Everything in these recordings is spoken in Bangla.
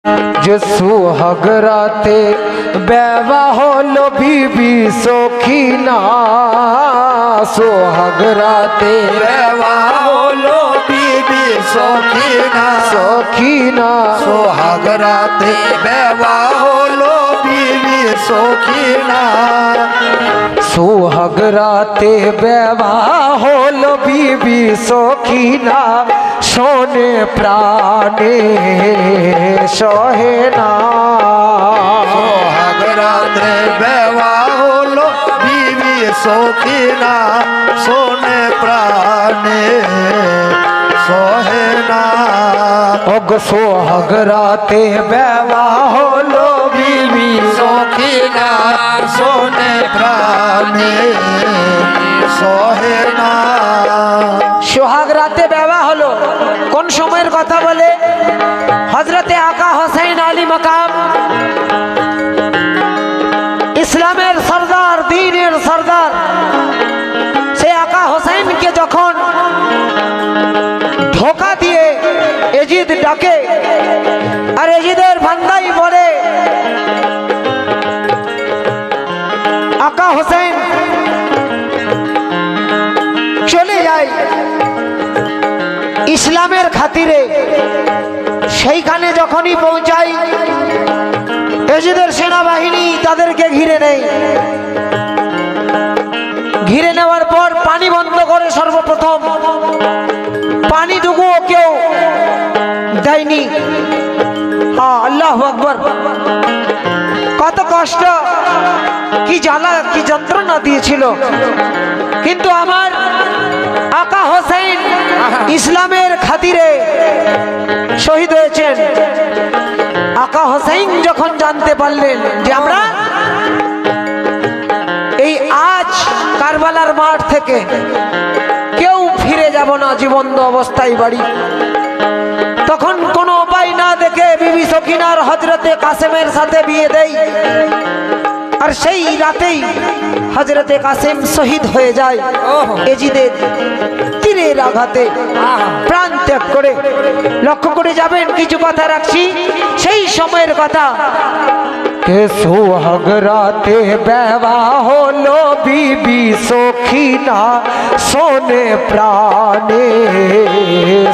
যে সুহাগ রাতে বেওয়া হলো বিবি সখিনা, সোহাগ রাতে বেওয়া হলো বিবি সখিনা, সখিনা, সোহাগ রাতে বেওয়া হলো বিবি সখিনা। সোহাগ রাতে বেওয়া হলো বিবি সখিনা, শোনে প্রাণে সহে না। সোহাগ রাতে বেওয়া হলো বিবি সখিনা, শোনে প্রাণে সহে না। ওগো সোহাগ রাতে বেওয়া হলো বিবি সখিনা, শোনে প্রাণে সহে না। সোহাগ রাতে বেওয়া হলো কোন সময়ের কথা বলে? হযরতে আকা হোসেন আলী মাকাম, ইসলামের সরদার, দ্বীনের সরদার, সে আকা হোসেনকে যখন ধোঁকা দিয়ে এজিদ ডাকে, আর এজিদের বান্দাই বলে আকা হোসেন চলে যায় ইসলামের খাতিরে, সেইখানে যখনই পৌঁছাই এজিদের সেনাবাহিনী তাদেরকে ঘিরে নেয়। ঘিরে নেওয়ার পর পানি বন্ধ করে সর্বপ্রথম, পানিটুকুও কেউ দেয়নি। আল্লাহু আকবার! কত কষ্ট, কি জ্বালা, কি যন্ত্রণা দিয়েছিল। কিন্তু আমার আকা হোসেন ইসলামের খাতিরে শহীদ হয়েছেন। আকা হোসেন যখন জানতে পারলেন যে আমরা এই আজ কারবালার মাঠ থেকে কেউ ফিরে যাব না জীবন্ত অবস্থায় বাড়ি, তখন কোনো উপায় না দেখে বিবি সখিনার হযরতে কাসেমের সাথে বিয়ে দেয়। আর সেই রাতেই হযরতে কাসেম শহীদ হয়ে যায় এজিদের তীরের আঘাতে, প্রাণ ত্যাগ করে। লক্ষ্য করে যাবেন, কিছু কথা রাখছি সেই সময়ের কথা। কে সোহাগ রাতে বেওয়া হলো বিবি সখিনা, শোনে প্রাণে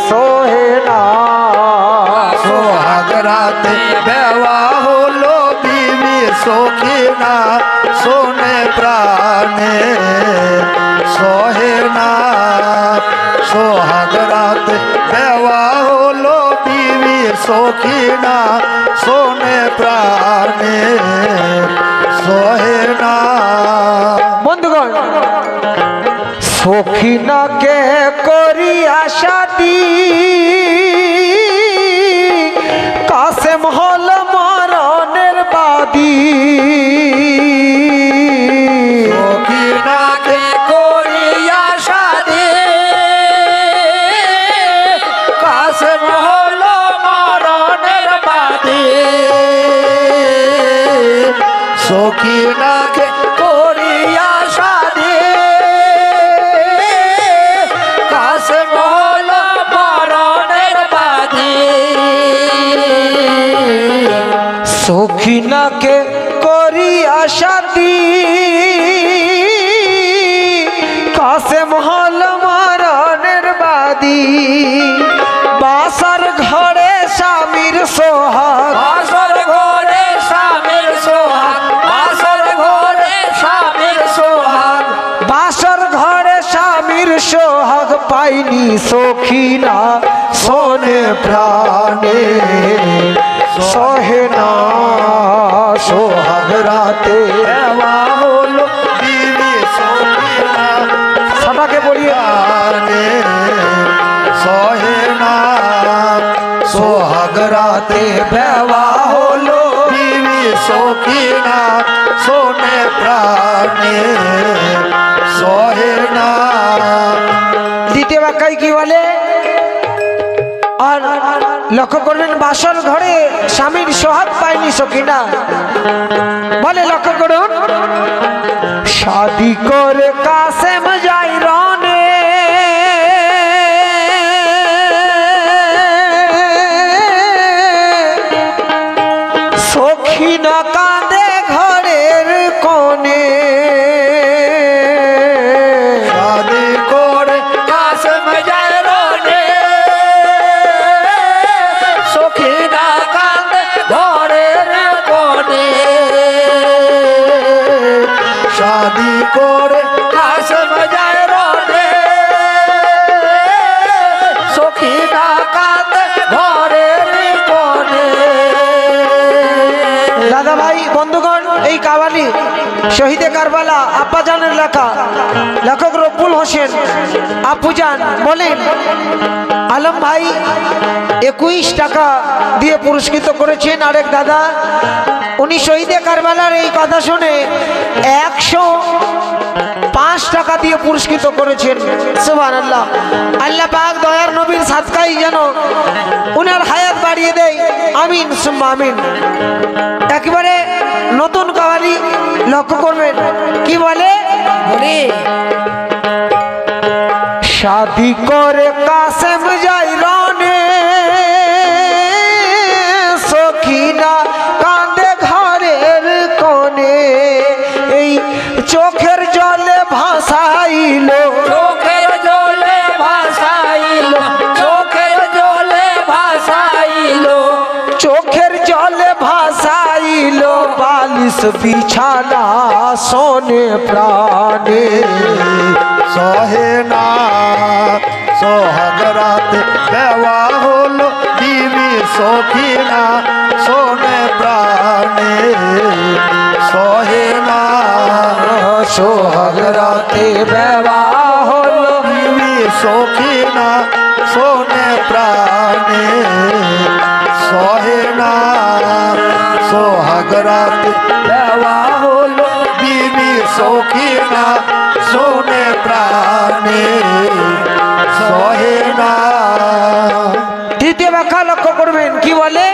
সোহে না। সোহাগ রাতে বেওয়া হলো বিবি সখিনা, শোনে প্রাণে সহে না। সোহাগ রাতে বেওয়া হলো বিবি সখিনা, শোনে প্রাণে সহে না। বন্ধুগণ, সখিনাকে করি আশাদি, কাসেম হল মরণের বাদী। সখিনাকে করিয়া শাদি, কাসেম হলো মরণের বাদী। সখিনাকে করিয়া শাদি, কাসেম হলো মরণের বাদী। সখিনাকে করি আশাদি, কাসেম হল মরণের বাদী। বাসার ঘরে স্বামীর সোহাগ, বাসর ঘরে স্বামীর সোহাগ, বাসর ঘরে স্বামীর সোহাগ। বাসর ঘরে স্বামীর সোহাগ পাইনি সখিনা, শোনে প্রাণে সহে না। সোহাগ রাতে বেওয়া হলো বিবি সখিনা, সবাকে বলিয়া প্রাণে সহে না। সোহাগ রাতে বেওয়া হলো বিবি সখিনা, শোনে প্রাণে সহে না। দ্বিতীয় বাক্যায় কি বলে? আর লক্ষ্য করবেন, বাসর ঘরে স্বামীর সোহাগ পায়নি সখিনা, বলে লক্ষ্য করুন, শাদি করে কাসেম যাই রনে, দাদা ভাই বন্ধুগণ, এই কাওয়ালি শহীদে কারবালা আব্বাজানের লেখা, লেখক রব্বুল হোসেন আব্বুজান বলেন, আলম ভাই 21 টাকা দিয়ে পুরস্কৃত করেছেন। আরেক দাদা উনি শহীদে কারবালার এই কথা শুনে 105 টাকা দিয়ে পুরস্কৃত করেছেন। সুবহানাল্লাহ। আল্লাহ পাক দয়ার নবীর সাদকাই যেন উনার হায়াত বাড়িয়ে দেয়, আমিন সুম্মা আমিন। একেবারে নতুন কাওয়ালি লক্ষ্য করবেন, কি বলে? শাদি করে কাসেম যাই রনে, সখিনা কাঁদে ঘরের কোণে, এই চোখের জলে ভাসাইল, চোখের জলে ভাসাইল, চোখের জলে ভাসাইল, চোখের জলে ভাসাইল, বালিশ বিছানা সোনে প্রাণে, সহে না সোহাগ রাত দেওয়া হলো দিবি সখিনা সোনে প্রাণে, সহে না সোহাগ রাতে বেবা হলো, দিবি সখিনা সোনে প্রাণে, সহে না সোহাগ রাত দেওয়া হলো দিবি সখিনা সোনে প্রাণে, সহে না। দ্বিতীয় ব্যাখ্যা লক্ষ্য করবেন, কি বলে?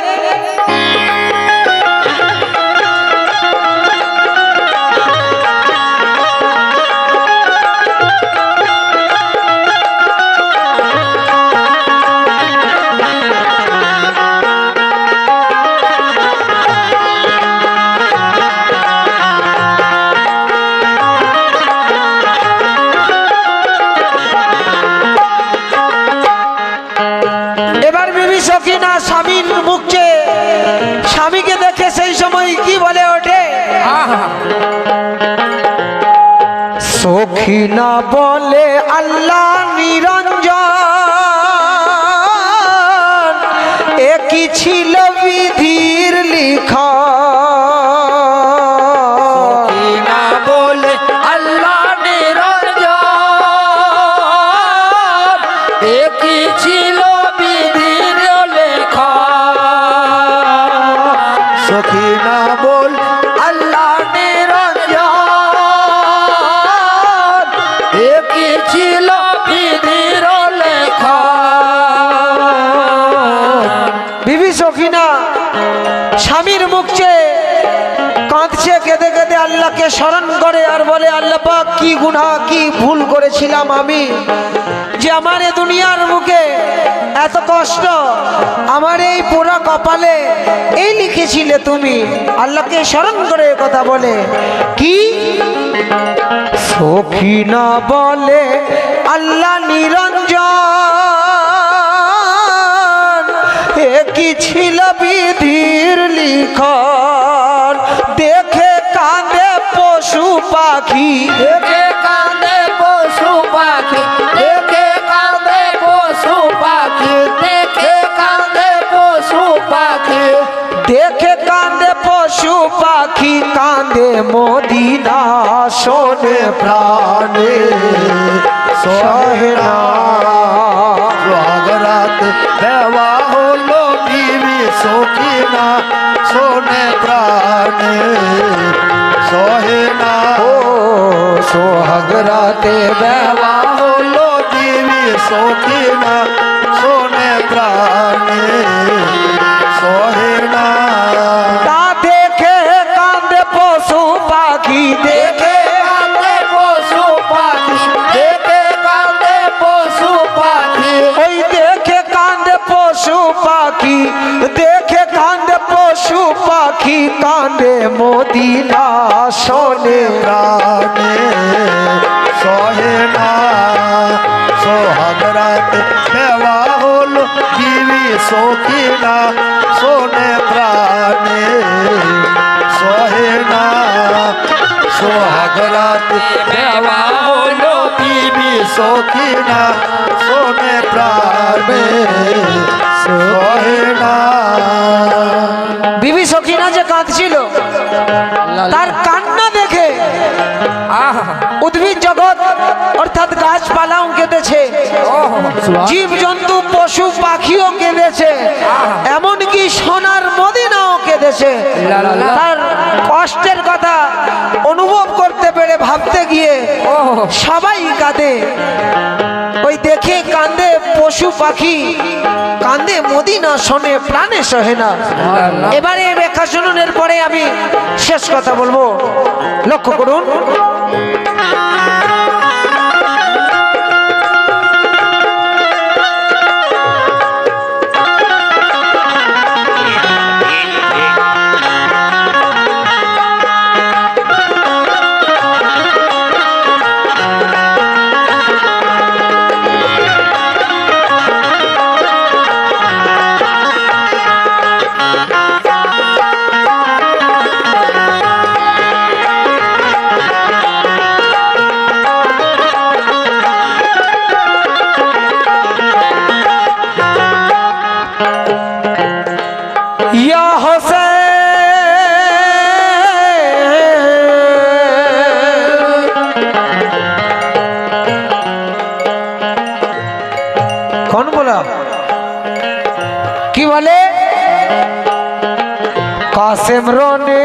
এবার বিবি সখিনা স্বামীর মুখে, স্বামীকে দেখে সেই সময় কি বলে ওঠে? সখিনা বলে আল্লাহ নিরঞ্জন, একই ছিল বিধির লিখন, সখিনা বলে আল্লাহ নিরঞ্জন, একই ছিল বিধির লেখা। সখিনা বল আল্লাহ নিরঞ্জন, একই ছিল বিধির লেখা। বিবি সখিনা স্বামীর মুখ চেয়ে কাঁদছে, কেঁদে কেঁদে আল্লাহকে স্মরণ করে আর বলে, আল্লাহ পাক কি গুনাহ কি ভুল করেছিলাম আমি, যে আমার এই দুনিয়ার মুখে এত কষ্ট, আমার এই পুরা কপালে এই লিখেছিলে তুমি। আল্লাহকে স্মরণ করে কথা বলে কি? সখিনা বলে আল্লাহ নিরঞ্জন, একই ছিল বিধির লিখন, দেখে কাঁদে পশু পাখি, দেখে কাঁদে পশু পাখি, দেখে কাঁদে পশু পাখি, দেখে কাঁদে পশু পাখি, দেখে কাঁদে পশু পাখি, কাঁদে মদিনা সোনে প্রাণে, সহে না সোহাগ রাত দেওয়া হলো দিবি সখিনা সোনে প্রাণে, সহে না ও সোহাগ রাতে বেবা হলো দিবি সখিনা সোনে প্রাণে, সহে না। তা দেখে কাঁদে পশু পাখি, দেখে কাঁদে পশু পাখি, দেখে কাঁদে পশু পাখি, ওই দেখে কাঁদে পশু পাখি, দেখে কাঁদে পশু পাখি, কাঁদে মদিনা সোনে প্রাণে, সহে না সোহাগ রাত দেওয়া হলো দিবি সখিনা সোনে প্রাণে, সহে না সোহাগ রাত দেওয়া হলো দিবি সখিনা সোনে প্রাণে, সহে না। বিবি সখিনা যে কাঁদছিল জীব জন্তু পশু পাখিও কেঁদেছে, এমনকি সোনার মদিনাও কেঁদেছে। তার কষ্টের কথা অনুভব করতে পেরে ভাবতে গিয়ে সবাই কাঁদে। ওই দেখে কান্দে পশু পাখি, কান্দে মদিনা, শোনে প্রাণে সহে না। এবারে ব্যাখ্যা শুনুনের পরে আমি শেষ কথা বলবো, লক্ষ্য করুন। या हुसैन, कौन बोला? की बोले? कासिम रोने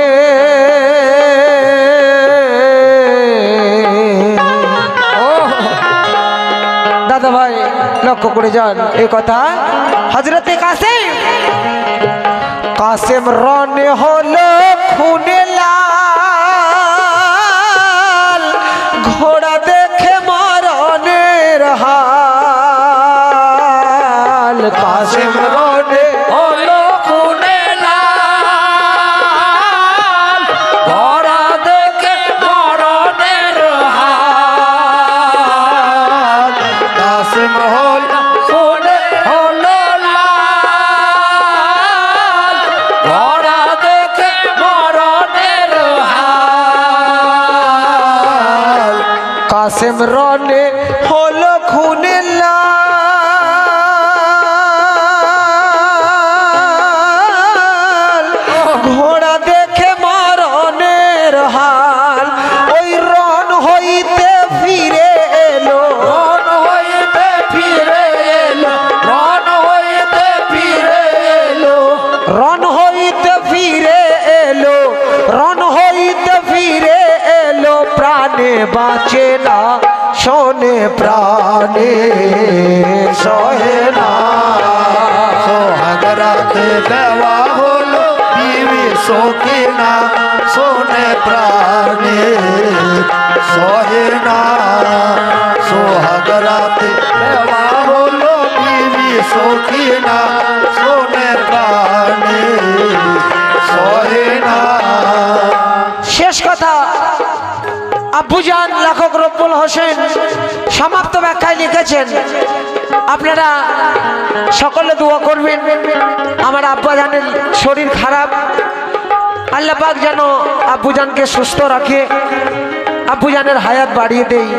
दादा भाई लक्ष्य करे जान एक कथा हजरते कासिम कासिम रने हलो खूने लाल, घोड़ा देखे मरनेर हाल। कासिम रने হলো খুনে লাল, ঘোড়া দেখে মরণের হাল। कासिम होल খুনে হলো লাল, ঘোড়া দেখে মরণের হাল। कासिम रने हलो खूने लाल, घोड़ा देखे मरनेर हाल। ओई रन हईते फिरे एलो, রণ হইতে ফিরে এলো, রণ হইতে ফিরে এলো। रन हईते फिरे एलो, रन हईते फिरे एलो। प्राणे बाँचे ना शोने प्राणे सहे ना। सोहाग राते देवा होलो बीवी शौकीना, सोने प्राणे सोहे ना। सोहाग राते देवा होलो बीवी शौकीना, सोने प्राणे सोहे ना। শেষ কথা আব্বুজান লেখক রব্বুল হোসেন সমাপ্ত ব্যাখ্যায় লিখেছেন, আপনারা সকলে দোয়া করবেন আমার আব্বাজানের শরীর খারাপ, আল্লাহ পাক যেন আব্বুজানকে সুস্থ রাখে, আব্বুজানের হায়াত বাড়িয়ে দেই।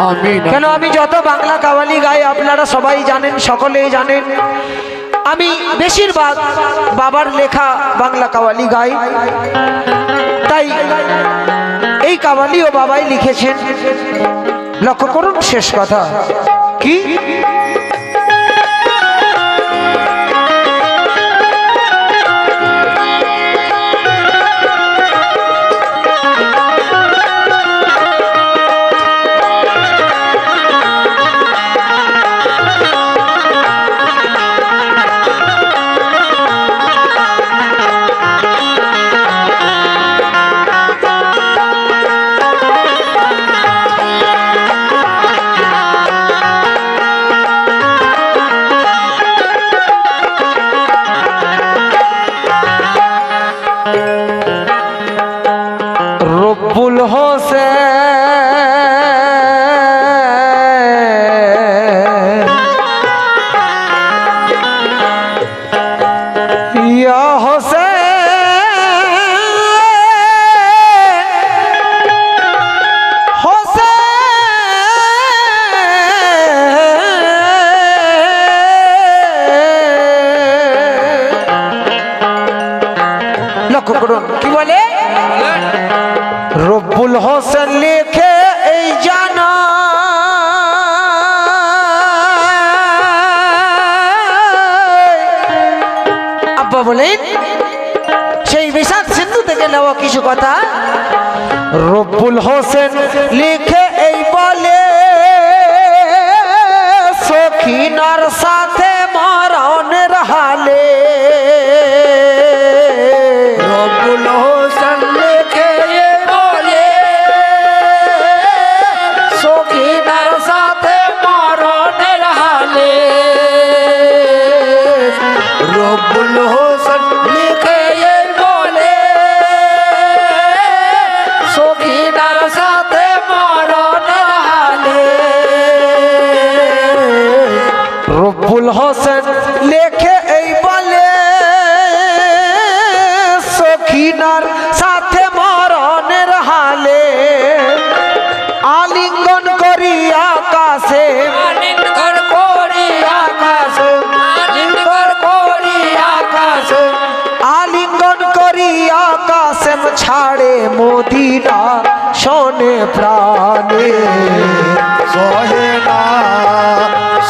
আমিন। কেন আমি যত বাংলা কাওয়ালি গাই আপনারা সবাই জানেন, সকলেই জানেন, আমি বেশিরভাগ বাবার লেখা বাংলা কাওয়ালি গাই। তাই এই কাওয়ালিও বাবাই লিখেছেন। লক্ষ্য করুন শেষ কথা কি, রব্বুল হোসেন, ইয়া হোসেন, হোসেন। লক্ষ্য করুন কি বলে, রব্বুল হোসেন লিখে এই জানা থেকে নেওয়া কিছু কথা। রব্বুল হোসেন লিখে এই বলে, সখিনার সাথে মরণের হালে। রব্বুল হোসেন লিখে বলে, সখিনার সাথে মরণের হালে। রব্বুল হোসেন লিখে বলে, সখিনার সাথে মরণের হালে। রব্বুল হোসেন লেখে এই বলে, সখিনার সাথে মরণের হালে। আলিঙ্গন করি আকাশে, আলিঙ্গন করি আকাশে, আলিঙ্গন করি আকাশে। আলিঙ্গন করি আকাশে ছাড়ে মদিনা শোনে প্রাণে। সহে না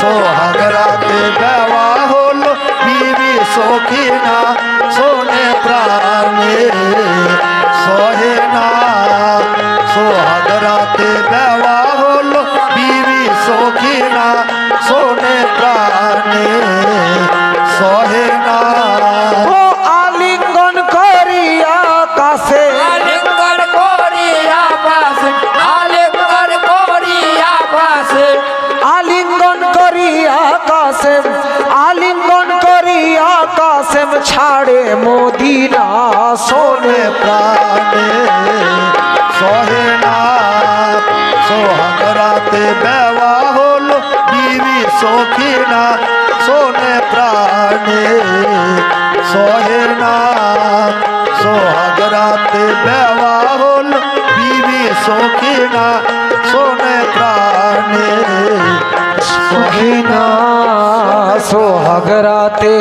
সোহাগ রাতে দেওয়া হলো বিবি সখিনা শোনে প্রাণে। সহে না সোহাগ রাতে দেওয়া হলো বিবি সখিনা শোনে প্রাণে। সহে না ও আলিঙ্গন করি আকাশে, আলিঙ্গন করি আকাশে, আলিঙ্গন করি আকাশে। আলিঙ্গন করি আকাশে, আলিঙ্গন করি আকাশে ছাড়ে মদিনা শোনে প্রাণে। সহে না সোহাগ রাতে দেওয়া হলো বিবি সখিনা শোনে প্রাণে। সহে না সোহাগ রাতে দেওয়া হলো বিবি সখিনা শোনে প্রাণে। সখিনা সোহাগ রাতে